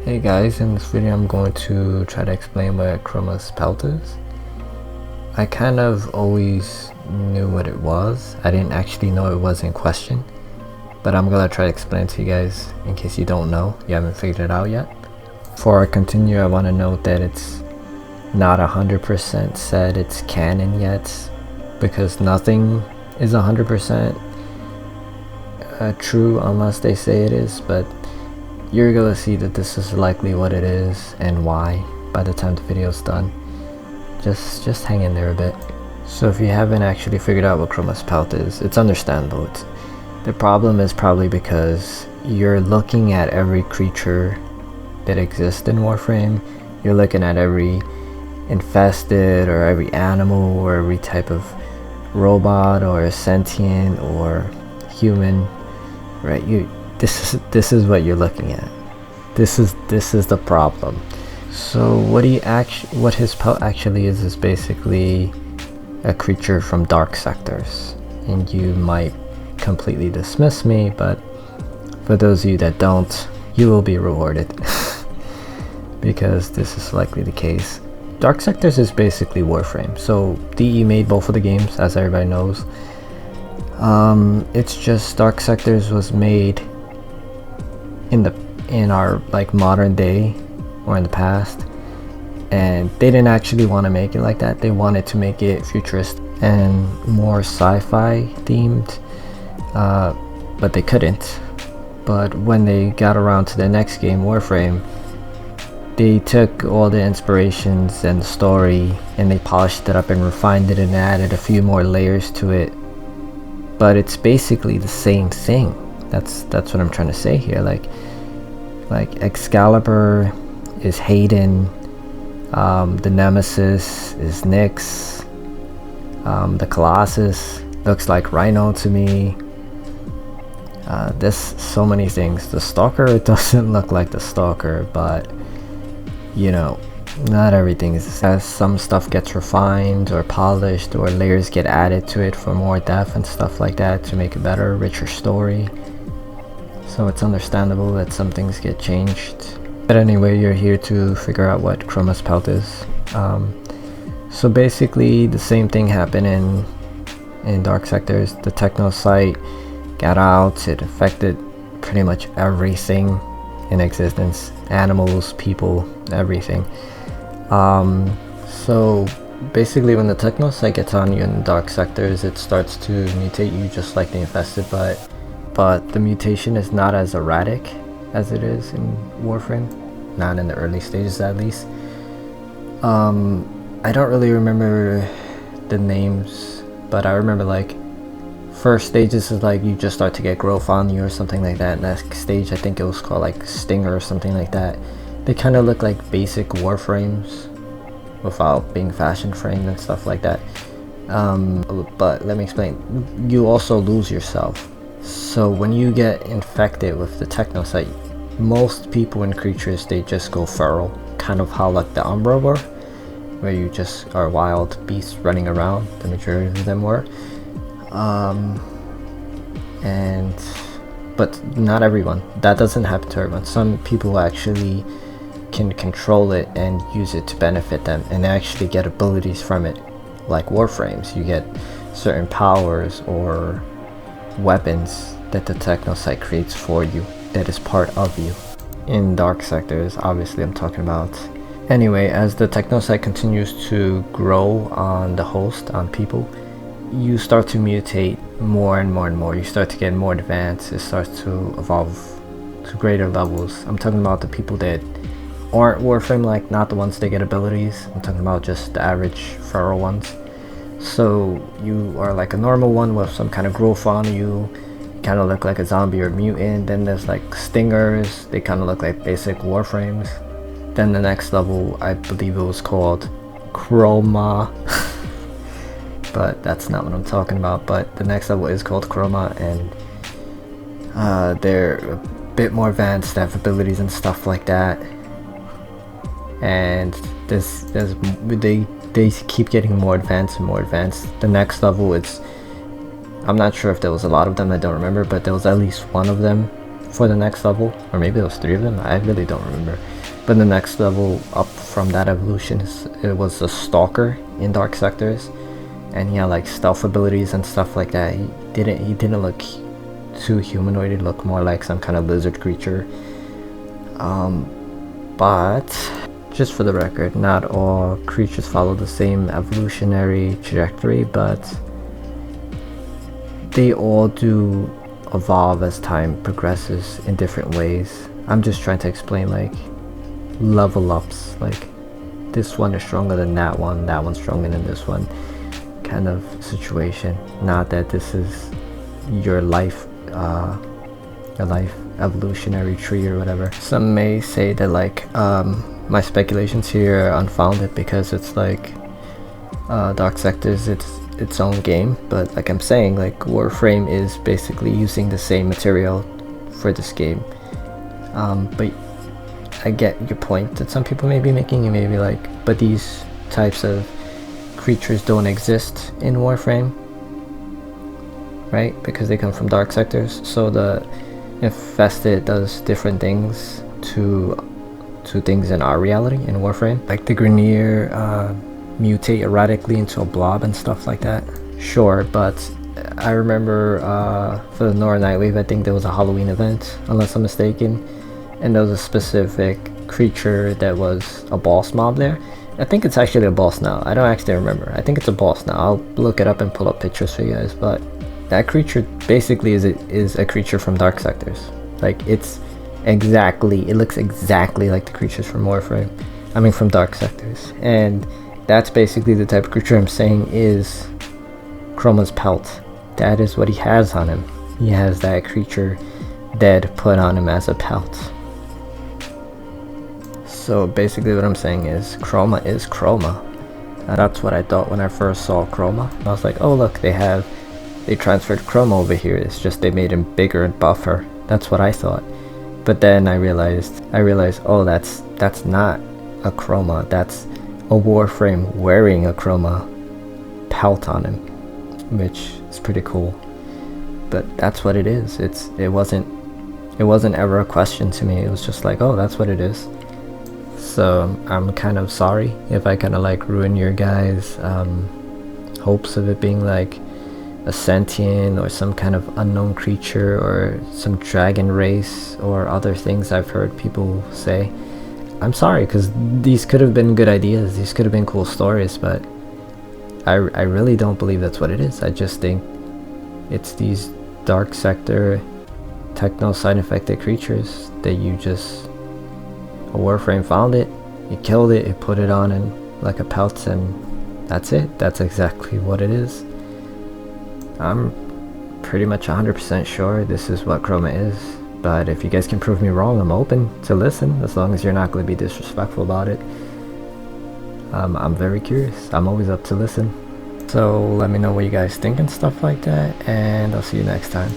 Hey guys, in this video I'm going to try to explain what Chroma's pelt is. I kind of always knew what it was. I didn't actually know it was in question, but I'm gonna try to explain it to you guys in case you don't know, you haven't figured it out yet. Before I continue, I want to note that it's not 100% said it's canon yet, because nothing is 100% true unless they say it is, but you're gonna see that this is likely what it is and why by the time the video's done. Just hang in there a bit. So if you haven't actually figured out what Chroma's pelt is, it's understandable. The problem is probably because you're looking at every creature that exists in Warframe. You're looking at every infested or every animal or every type of robot or sentient or human, right? This is what you're looking at. This is the problem. So what his pelt actually is basically a creature from dark sectors, and you might completely dismiss me, but for those of you that don't, you will be rewarded because this is likely the case. Dark sectors is basically Warframe. So DE made both of the games, as everybody knows. It's just Dark Sectors was made in our like modern day or in the past, and they didn't actually want to make it like that. They wanted to make it futuristic and more sci-fi themed, but they couldn't. But when they got around to the next game, Warframe, they took all the inspirations and the story and they polished it up and refined it and added a few more layers to it, but it's basically the same thing. That's what I'm trying to say here. Like Excalibur is Hayden, the Nemesis is Nyx, the Colossus looks like Rhino to me. There's so many things. The Stalker doesn't look like the Stalker, but you know, not everything is, as some stuff gets refined or polished or layers get added to it for more depth and stuff like that to make a better, richer story. So it's understandable that some things get changed. But anyway, you're here to figure out what Chroma's pelt is. So basically the same thing happened in Dark Sectors. The Technocyte got out, it affected pretty much everything in existence, animals, people, everything. So basically when the Technocyte gets on you in Dark Sectors, it starts to mutate you just like the infested, but the mutation is not as erratic as it is in Warframe, not in the early stages at least. I don't really remember the names, but I remember like first stages is like you just start to get growth on you or something like that. Next stage, I think it was called like Stinger or something like that. They kind of look like basic Warframes without being fashion framed and stuff like that. But let me explain. You also lose yourself. So when you get infected with the Technocyte, most people and creatures, they just go feral, kind of how like the Umbra were, where you just are wild beasts running around. The majority of them were. But not everyone. That doesn't happen to everyone. Some people actually can control it and use it to benefit them and actually get abilities from it, like Warframes. You get certain powers or weapons that the Technocyte creates for you that is part of you. In Dark Sectors, obviously I'm talking about. Anyway, as the Technocyte continues to grow on the host, on people, you start to mutate more and more and more. You start to get more advanced. It starts to evolve to greater levels. I'm talking about the people that aren't Warframe, like not the ones that get abilities. I'm talking about just the average feral ones. So you are like a normal one with some kind of growth on you. You kind of look like a zombie or mutant. Then there's like Stingers. They kind of look like basic Warframes. Then the next level, I believe it was called Chroma. But that's not what I'm talking about. But the next level is called Chroma, and they're a bit more advanced. They have abilities and stuff like that. And they keep getting more advanced and more advanced. The next level, I'm not sure if there was a lot of them, I don't remember, but there was at least one of them for the next level, or maybe it was 3 of them, I really don't remember. But the next level up from that evolution it was a stalker in Dark Sectors, and he had like stealth abilities and stuff like that. He didn't look too humanoid. He looked more like some kind of lizard creature. But just for the record, not all creatures follow the same evolutionary trajectory, but they all do evolve as time progresses in different ways. I'm just trying to explain like level ups, like this one is stronger than that one's stronger than this one kind of situation. Not that this is your life evolutionary tree or whatever. Some may say that like my speculations here are unfounded because it's like Dark Sectors, it's its own game, but like I'm saying, like Warframe is basically using the same material for this game. But I get your point that some people may be making. You may be like, but these types of creatures don't exist in Warframe, right? Because they come from Dark Sectors. So the Infested does different things to things in our reality in Warframe. Like the Grineer mutate erratically into a blob and stuff like that. Sure, but I remember for the Nora Nightwave, I think there was a Halloween event, unless I'm mistaken, and there was a specific creature that was a boss mob there. I think it's actually a boss now. I don't actually remember. I think it's a boss now. I'll look it up and pull up pictures for you guys, but that creature basically is a creature from Dark Sectors. Like it looks exactly like the creatures from Warframe. I mean from Dark Sectors. And that's basically the type of creature I'm saying is Chroma's pelt. That is what he has on him. He has that creature dead put on him as a pelt. So basically what I'm saying is Chroma is Chroma. And that's what I thought when I first saw Chroma. I was like, oh look, they transferred Chroma over here. It's just they made him bigger and buffer. That's what I thought. But then I realized, oh, that's not a Chroma. That's a Warframe wearing a Chroma pelt on him, which is pretty cool. But that's what it is. It wasn't ever a question to me. It was just like, oh, that's what it is. So I'm kind of sorry if I kind of like ruin your guys' hopes of it being like a sentient or some kind of unknown creature or some dragon race or other things I've heard people say. I'm sorry, because these could have been good ideas, these could have been cool stories, but I really don't believe that's what it is. I just think it's these Dark Sector Technocyte infected creatures that a Warframe found it, you killed it, you put it on and like a pelt, and that's it. That's exactly what it is. I'm pretty much 100% sure this is what Chroma is, but if you guys can prove me wrong, I'm open to listen, as long as you're not going to be disrespectful about it. I'm very curious. I'm always up to listen. So let me know what you guys think and stuff like that, and I'll see you next time.